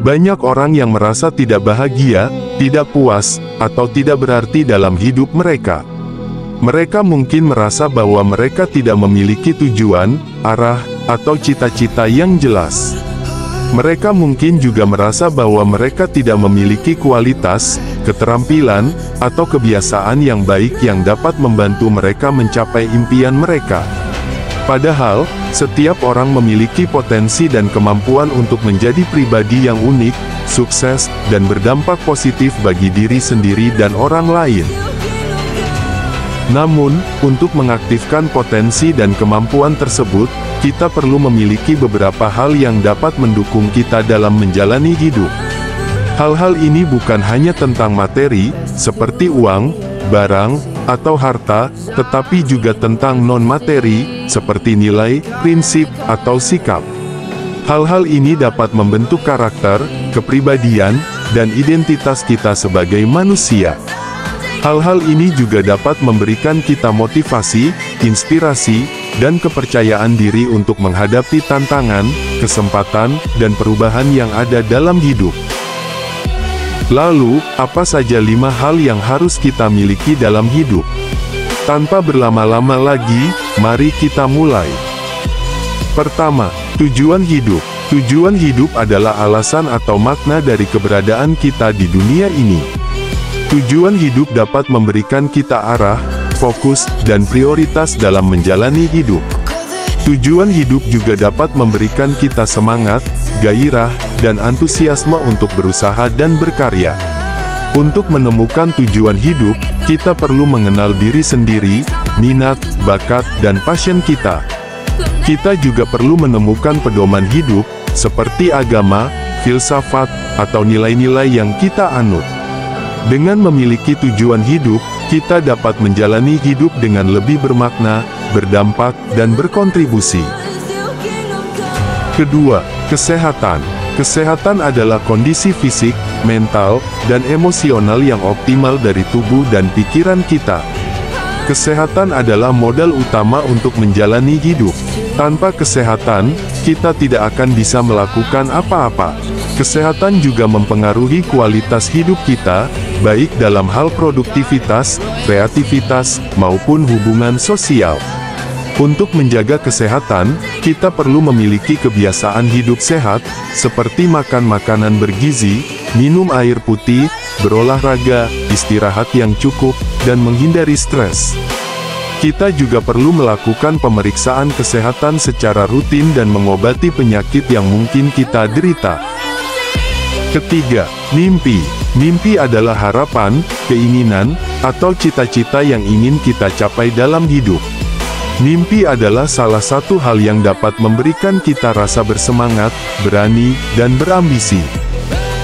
Banyak orang yang merasa tidak bahagia, tidak puas, atau tidak berarti dalam hidup mereka. Mereka mungkin merasa bahwa mereka tidak memiliki tujuan, arah, atau cita-cita yang jelas. Mereka mungkin juga merasa bahwa mereka tidak memiliki kualitas, keterampilan, atau kebiasaan yang baik yang dapat membantu mereka mencapai impian mereka. Padahal, setiap orang memiliki potensi dan kemampuan untuk menjadi pribadi yang unik, sukses, dan berdampak positif bagi diri sendiri dan orang lain. Namun, untuk mengaktifkan potensi dan kemampuan tersebut, kita perlu memiliki beberapa hal yang dapat mendukung kita dalam menjalani hidup. Hal-hal ini bukan hanya tentang materi, seperti uang, barang, atau harta, tetapi juga tentang non-materi, seperti nilai, prinsip, atau sikap. Hal-hal ini dapat membentuk karakter, kepribadian, dan identitas kita sebagai manusia. Hal-hal ini juga dapat memberikan kita motivasi, inspirasi, dan kepercayaan diri untuk menghadapi tantangan, kesempatan, dan perubahan yang ada dalam hidup. Lalu, apa saja 5 hal yang harus kita miliki dalam hidup? Tanpa berlama-lama lagi, mari kita mulai. Pertama, tujuan hidup. Tujuan hidup adalah alasan atau makna dari keberadaan kita di dunia ini. Tujuan hidup dapat memberikan kita arah, fokus, dan prioritas dalam menjalani hidup. Tujuan hidup juga dapat memberikan kita semangat, gairah, dan antusiasme untuk berusaha dan berkarya. Untuk menemukan tujuan hidup, kita perlu mengenal diri sendiri, minat, bakat, dan passion kita. Kita juga perlu menemukan pedoman hidup, seperti agama, filsafat, atau nilai-nilai yang kita anut. Dengan memiliki tujuan hidup, kita dapat menjalani hidup dengan lebih bermakna, berdampak, dan berkontribusi. Kedua, kesehatan. Kesehatan adalah kondisi fisik, mental, dan emosional yang optimal dari tubuh dan pikiran kita. Kesehatan adalah modal utama untuk menjalani hidup. Tanpa kesehatan, kita tidak akan bisa melakukan apa-apa. Kesehatan juga mempengaruhi kualitas hidup kita, baik dalam hal produktivitas, kreativitas, maupun hubungan sosial. Untuk menjaga kesehatan, kita perlu memiliki kebiasaan hidup sehat, seperti makan makanan bergizi, minum air putih, berolahraga, istirahat yang cukup, dan menghindari stres. Kita juga perlu melakukan pemeriksaan kesehatan secara rutin dan mengobati penyakit yang mungkin kita derita. Ketiga, mimpi. Mimpi adalah harapan, keinginan, atau cita-cita yang ingin kita capai dalam hidup. Mimpi adalah salah satu hal yang dapat memberikan kita rasa bersemangat, berani, dan berambisi.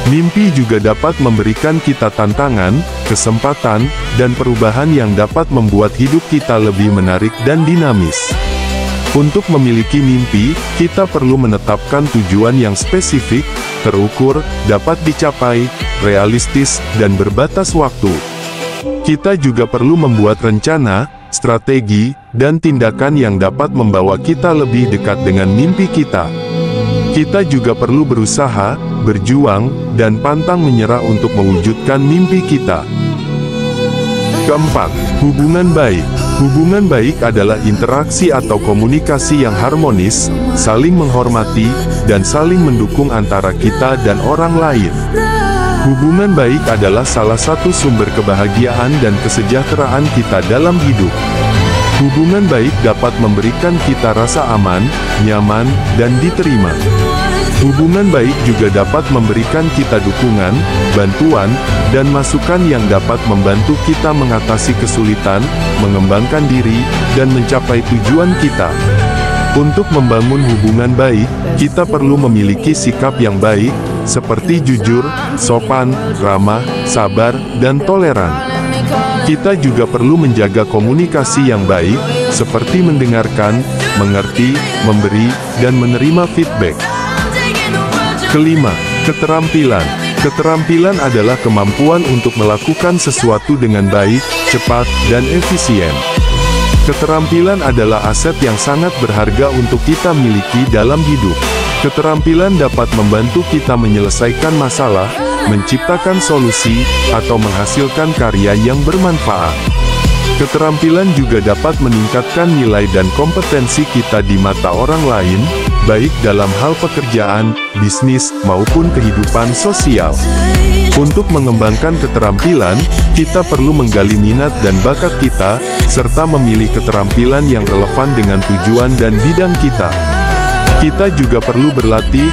Mimpi juga dapat memberikan kita tantangan, kesempatan, dan perubahan yang dapat membuat hidup kita lebih menarik dan dinamis. Untuk memiliki mimpi, kita perlu menetapkan tujuan yang spesifik, terukur, dapat dicapai, realistis, dan berbatas waktu. Kita juga perlu membuat rencana, strategi, dan tindakan yang dapat membawa kita lebih dekat dengan mimpi kita. Kita juga perlu berusaha, berjuang, dan pantang menyerah untuk mewujudkan mimpi kita. Keempat, hubungan baik. Hubungan baik adalah interaksi atau komunikasi yang harmonis, saling menghormati, dan saling mendukung antara kita dan orang lain. Hubungan baik adalah salah satu sumber kebahagiaan dan kesejahteraan kita dalam hidup. Hubungan baik dapat memberikan kita rasa aman, nyaman, dan diterima. Hubungan baik juga dapat memberikan kita dukungan, bantuan, dan masukan yang dapat membantu kita mengatasi kesulitan, mengembangkan diri, dan mencapai tujuan kita. Untuk membangun hubungan baik, kita perlu memiliki sikap yang baik, seperti jujur, sopan, ramah, sabar, dan toleran. Kita juga perlu menjaga komunikasi yang baik, seperti mendengarkan, mengerti, memberi, dan menerima feedback. Kelima, keterampilan. Keterampilan adalah kemampuan untuk melakukan sesuatu dengan baik, cepat, dan efisien. Keterampilan adalah aset yang sangat berharga untuk kita miliki dalam hidup. Keterampilan dapat membantu kita menyelesaikan masalah, menciptakan solusi, atau menghasilkan karya yang bermanfaat. Keterampilan juga dapat meningkatkan nilai dan kompetensi kita di mata orang lain, baik dalam hal pekerjaan, bisnis, maupun kehidupan sosial. Untuk mengembangkan keterampilan, kita perlu menggali minat dan bakat kita, serta memilih keterampilan yang relevan dengan tujuan dan bidang kita. Kita juga perlu berlatih,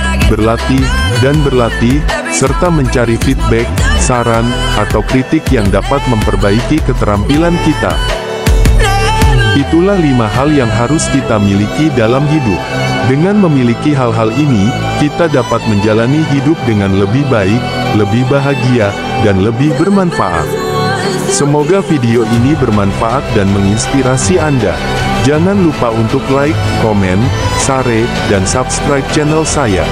dan berlatih, serta mencari feedback, saran, atau kritik yang dapat memperbaiki keterampilan kita. Itulah 5 hal yang harus kita miliki dalam hidup. Dengan memiliki hal-hal ini, kita dapat menjalani hidup dengan lebih baik, lebih bahagia, dan lebih bermanfaat. Semoga video ini bermanfaat dan menginspirasi Anda. Jangan lupa untuk like, komen, share, dan subscribe channel saya.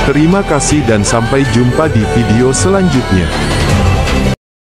Terima kasih dan sampai jumpa di video selanjutnya.